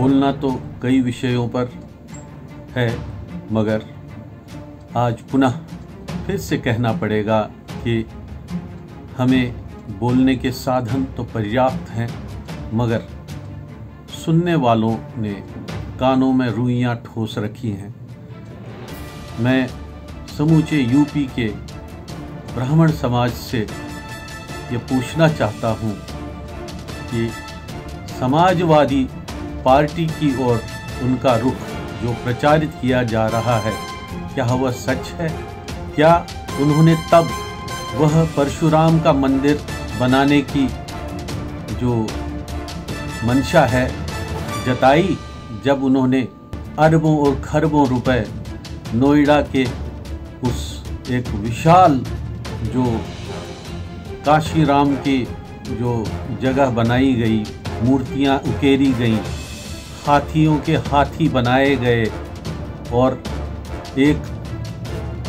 बोलना तो कई विषयों पर है, मगर आज पुनः फिर से कहना पड़ेगा कि हमें बोलने के साधन तो पर्याप्त हैं, मगर सुनने वालों ने कानों में रुइयां ठोस रखी हैं। मैं समूचे यूपी के ब्राह्मण समाज से ये पूछना चाहता हूँ कि समाजवादी पार्टी की ओर उनका रुख जो प्रचारित किया जा रहा है, क्या वह सच है? क्या उन्होंने तब वह परशुराम का मंदिर बनाने की जो मंशा है जताई, जब उन्होंने अरबों और खरबों रुपए नोएडा के उस एक विशाल जो काशीराम की जो जगह बनाई गई, मूर्तियां उकेरी गईं, हाथियों के हाथी बनाए गए और एक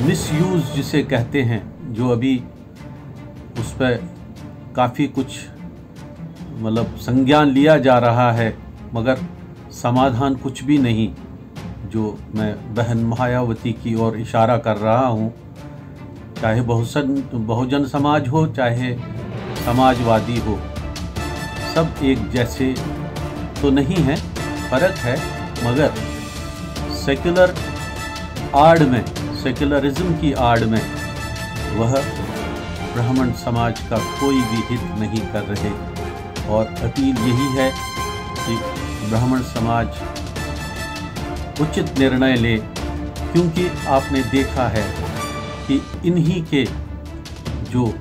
मिसयूज़ जिसे कहते हैं, जो अभी उस पर काफ़ी कुछ मतलब संज्ञान लिया जा रहा है, मगर समाधान कुछ भी नहीं। जो मैं बहन मायावती की ओर इशारा कर रहा हूँ, चाहे बहुजन समाज हो चाहे समाजवादी हो, सब एक जैसे तो नहीं है, फ़र्क है, मगर सेक्युलर आड़ में, सेक्युलरिज्म की आड़ में वह ब्राह्मण समाज का कोई भी हित नहीं कर रहे। और अपील यही है कि ब्राह्मण समाज उचित निर्णय ले, क्योंकि आपने देखा है कि इन्हीं के जो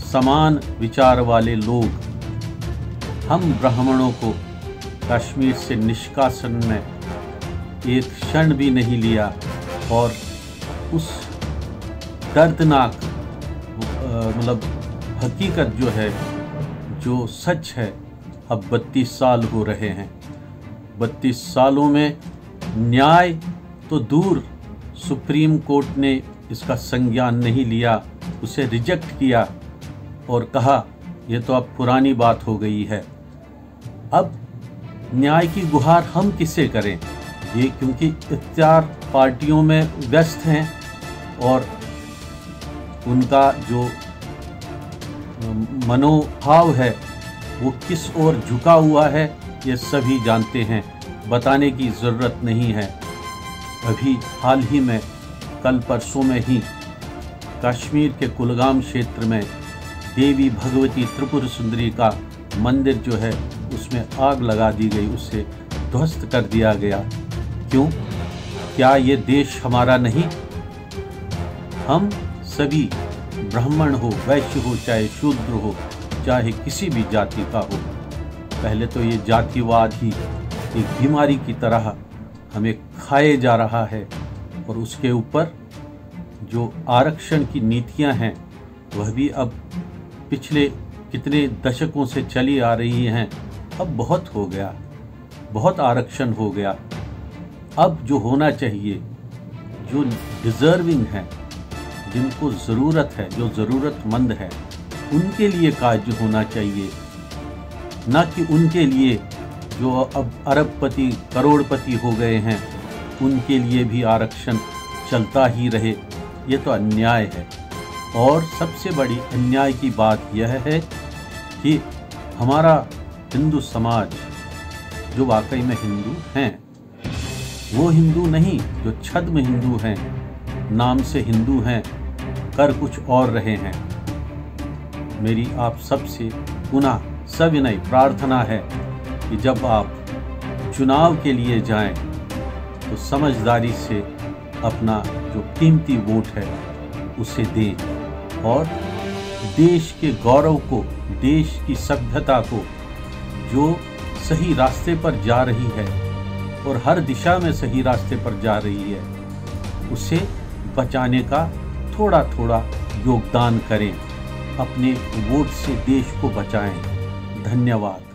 समान विचार वाले लोग हम ब्राह्मणों को कश्मीर से निष्कासन में एक क्षण भी नहीं लिया, और उस दर्दनाक मतलब हकीकत जो है, जो सच है, अब 32 साल हो रहे हैं। 32 सालों में न्याय तो दूर, सुप्रीम कोर्ट ने इसका संज्ञान नहीं लिया, उसे रिजेक्ट किया और कहा ये तो अब पुरानी बात हो गई है। अब न्याय की गुहार हम किसे करें? ये क्योंकि इख्तियार पार्टियों में व्यस्त हैं और उनका जो मनोभाव है वो किस ओर झुका हुआ है, ये सभी जानते हैं, बताने की ज़रूरत नहीं है। अभी हाल ही में, कल परसों में ही कश्मीर के कुलगाम क्षेत्र में देवी भगवती त्रिपुर सुंदरी का मंदिर जो है उसमें आग लगा दी गई, उसे ध्वस्त कर दिया गया। क्यों? क्या ये देश हमारा नहीं? हम सभी, ब्राह्मण हो, वैश्य हो, चाहे शूद्र हो, चाहे किसी भी जाति का हो, पहले तो ये जातिवाद ही एक बीमारी की तरह हमें खाए जा रहा है, और उसके ऊपर जो आरक्षण की नीतियां हैं वह भी अब पिछले कितने दशकों से चली आ रही हैं। अब बहुत हो गया, बहुत आरक्षण हो गया। अब जो होना चाहिए, जो डिज़र्विंग है, जिनको ज़रूरत है, जो ज़रूरतमंद है, उनके लिए कार्य होना चाहिए, न कि उनके लिए जो अब अरबपति करोड़पति हो गए हैं उनके लिए भी आरक्षण चलता ही रहे। ये तो अन्याय है। और सबसे बड़ी अन्याय की बात यह है कि हमारा हिंदू समाज, जो वाकई में हिंदू हैं, वो हिंदू नहीं जो छद्म हिंदू हैं, नाम से हिंदू हैं, कर कुछ और रहे हैं। मेरी आप सबसे पुनः सविनय प्रार्थना है कि जब आप चुनाव के लिए जाएं तो समझदारी से अपना जो कीमती वोट है उसे दें, और देश के गौरव को, देश की सभ्यता को, जो सही रास्ते पर जा रही है और हर दिशा में सही रास्ते पर जा रही है, उसे बचाने का थोड़ा थोड़ा योगदान करें। अपने वोट से देश को बचाएं। धन्यवाद।